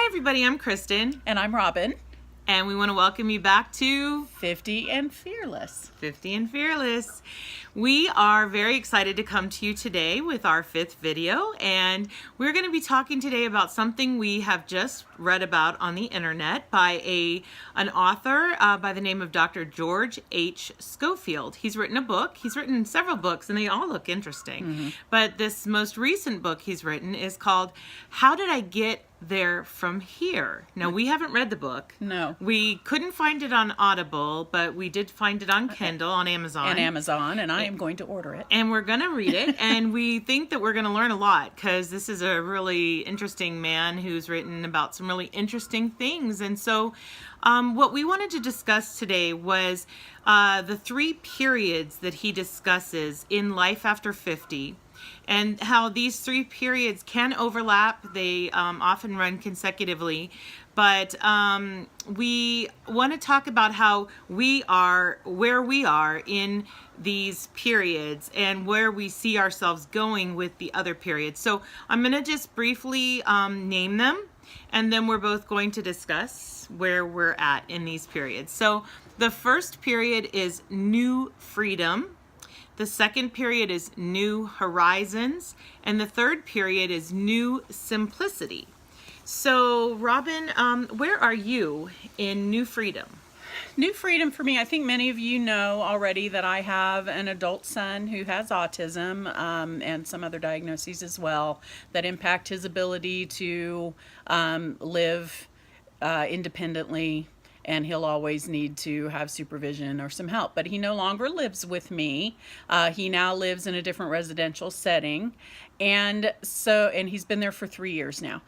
Hi everybody, I'm Kristen. And I'm Robin. And we want to welcome you back to 50 and Fearless. 50 and Fearless. We are very excited to come to you today with our 5th video, and we're going to be talking today about something we have just read about on the internet by an author by the name of Dr. George H. Schofield. He's written a book. He's written several books, and they all look interesting. But this most recent book he's written is called How Did I Get There From Here? Now, we haven't read the book. No. We couldn't find it on Audible, but we did find it on Kindle, on Amazon. And I am going to order it. And we're going to read it, and we think that we're going to learn a lot, because this is a really interesting man who's written about some really interesting things. And so what we wanted to discuss today was the 3 periods that he discusses in life after 50. And how these 3 periods can overlap. They often run consecutively. But we want to talk about how we are, where we are in these periods and where we see ourselves going with the other periods. So I'm going to just briefly name them, and then we're both going to discuss where we're at in these periods. So the first period is New Freedom. The second period is New Horizons, and the third period is New Simplicity. So, Robin, where are you in New Freedom? New Freedom for me, I think many of you know already that I have an adult son who has autism and some other diagnoses as well that impact his ability to live independently. And he'll always need to have supervision or some help. But he no longer lives with me. He now lives in a different residential setting. And he's been there for 3 years now.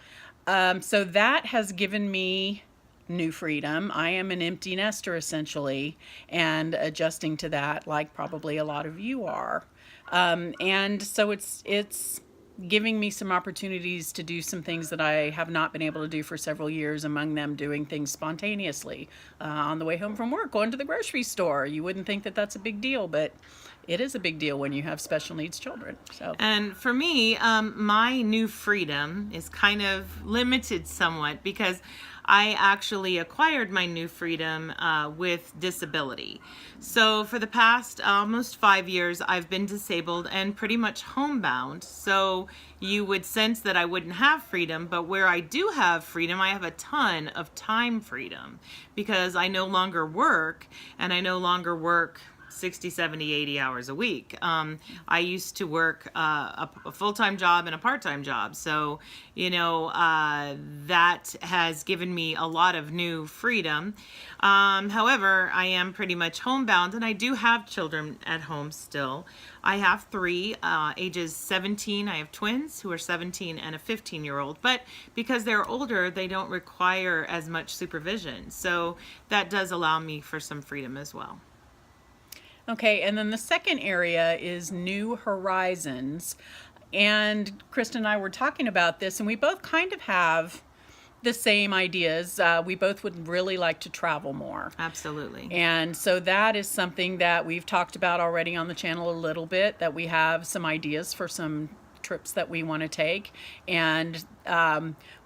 So that has given me new freedom. I am an empty nester essentially, and adjusting to that like probably a lot of you are. And so it's giving me some opportunities to do some things that I have not been able to do for several years, among them doing things spontaneously. On the way home from work, going to the grocery store. You wouldn't think that that's a big deal, but it is a big deal when you have special needs children. So. And for me, my new freedom is kind of limited somewhat because I actually acquired my new freedom with disability. So for the past almost 5 years, I've been disabled and pretty much homebound. So you would sense that I wouldn't have freedom, but where I do have freedom, I have a ton of time freedom because I no longer work, and I no longer work 60, 70, 80 hours a week. I used to work a full-time job and a part-time job. So, that has given me a lot of new freedom. However, I am pretty much homebound, and I do have children at home still. I have 3, ages 17. I have twins who are 17 and a 15-year-old. But because they're older, they don't require as much supervision. So that does allow me for some freedom as well. Okay, and then the second area is New Horizons. And Kristen and I were talking about this, and we both kind of have the same ideas. We both would really like to travel more. Absolutely. And so that is something that we've talked about already on the channel a little bit, that we have some ideas for some trips that we want to take, and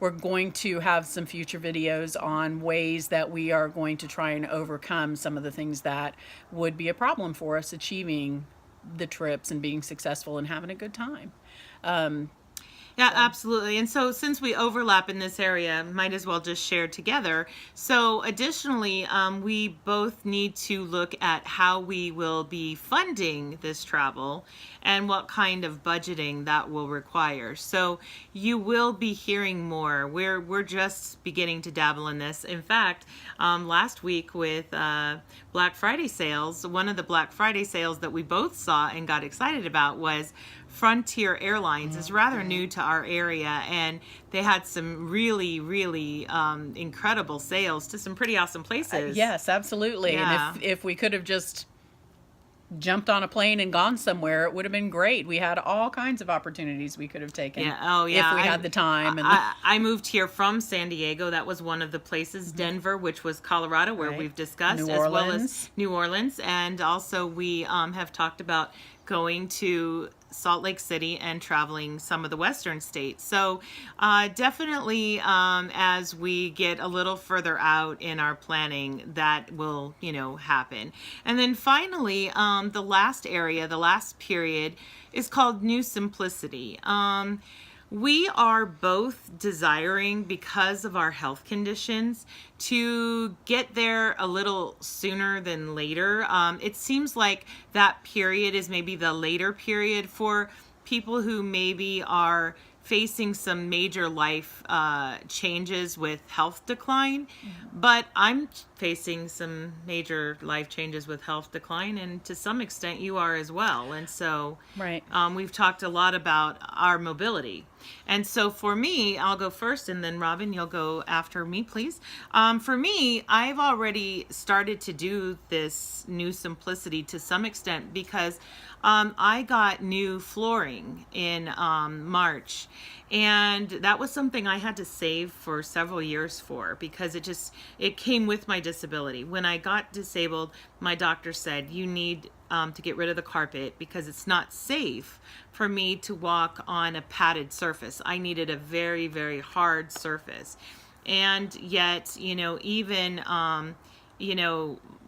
we're going to have some future videos on ways that we are going to try and overcome some of the things that would be a problem for us achieving the trips and being successful and having a good time. Yeah, absolutely. And so since we overlap in this area, might as well just share together. So additionally, we both need to look at how we will be funding this travel and what kind of budgeting that will require. So you will be hearing more. We're just beginning to dabble in this. In fact, last week with Black Friday sales, one of the Black Friday sales that we both saw and got excited about was Frontier Airlines. Is rather new to our area, and they had some really, really incredible sales to some pretty awesome places. Yes, absolutely. Yeah. And if we could have just jumped on a plane and gone somewhere, it would have been great. We had all kinds of opportunities we could have taken. Yeah. Oh, yeah. If we had the time. I moved here from San Diego. That was one of the places. Denver, which was Colorado, where Right. we've discussed, New as well Orleans. as New Orleans. And also we have talked about going to Salt Lake City and traveling some of the western states. So definitely as we get a little further out in our planning, that will, happen. And then finally, the last area, the last period is called New Simplicity. We are both desiring, because of our health conditions, to get there a little sooner than later. It seems like that period is maybe the later period for people who maybe are facing some major life changes with health decline. But I'm facing some major life changes with health decline, and to some extent you are as well. And so Right. we've talked a lot about our mobility. And so for me, I'll go first, and then Robin, you'll go after me, please. For me, I've already started to do this New Simplicity to some extent because I got new flooring in March. And that was something I had to save for several years for, because it came with my disability. When I got disabled, my doctor said, you need to get rid of the carpet because it's not safe for me to walk on a padded surface. I needed a very, very hard surface. And yet, even,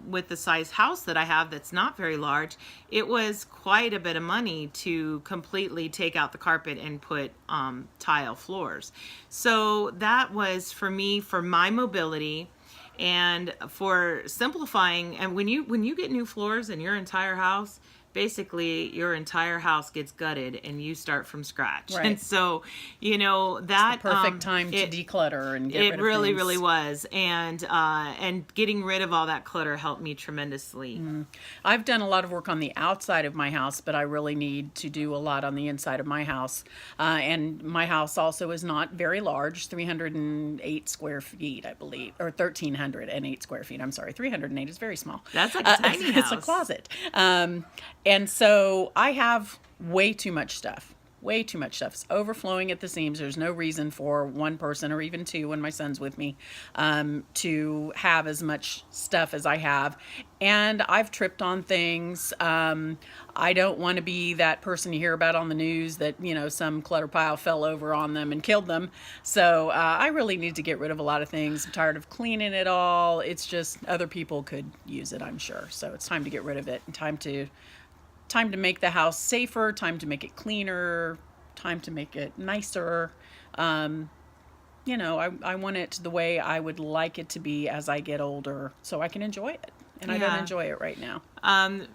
with the size house that I have that's not very large, it was quite a bit of money to completely take out the carpet and put tile floors. So that was for me, for my mobility and for simplifying. And when you get new floors in your entire house, basically your entire house gets gutted and you start from scratch. Right. And so, that It's the perfect time to declutter and get rid of it really, things. really was. And getting rid of all that clutter helped me tremendously. I've done a lot of work on the outside of my house, but I really need to do a lot on the inside of my house. And my house also is not very large, 308 square feet, I believe, or 1,308 square feet. I'm sorry, 308 is very small. That's like a tiny It's a house. closet. And so I have way too much stuff. Way too much stuff. It's overflowing at the seams. There's no reason for one person, or even two when my son's with me, to have as much stuff as I have. And I've tripped on things. I don't want to be that person you hear about on the news that, some clutter pile fell over on them and killed them. So I really need to get rid of a lot of things. I'm tired of cleaning it all. It's just other people could use it, I'm sure. So it's time to get rid of it, and time to make the house safer, time to make it cleaner, time to make it nicer. I want it the way I would like it to be as I get older, so I can enjoy it. And I don't Yeah. enjoy it right now.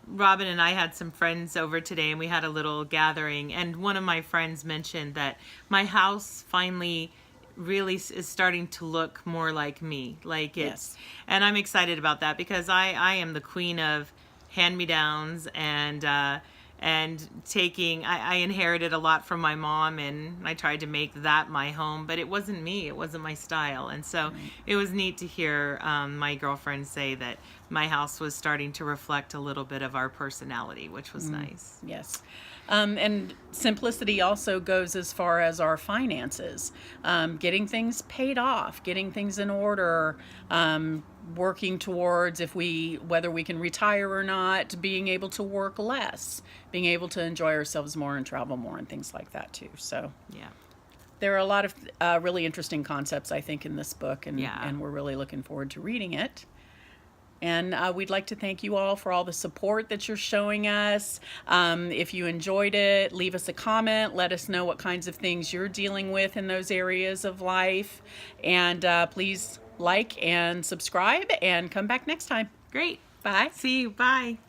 Robin and I had some friends over today, and we had a little gathering, and one of my friends mentioned that my house finally really is starting to look more like me. Like it's, Yes. And I'm excited about that because I am the queen of hand-me-downs, and taking, I inherited a lot from my mom, and I tried to make that my home, but it wasn't me, it wasn't my style. And so it was neat to hear my girlfriend say that my house was starting to reflect a little bit of our personality, which was nice. Yes. And simplicity also goes as far as our finances, getting things paid off, getting things in order, working towards whether we can retire or not, being able to work less, being able to enjoy ourselves more and travel more and things like that too. So Yeah. there are a lot of really interesting concepts, I think, in this book, and we're really looking forward to reading it. And we'd like to thank you all for all the support that you're showing us. If you enjoyed it, leave us a comment. Let us know what kinds of things you're dealing with in those areas of life. And please like and subscribe and come back next time. Great. Bye. See you. Bye.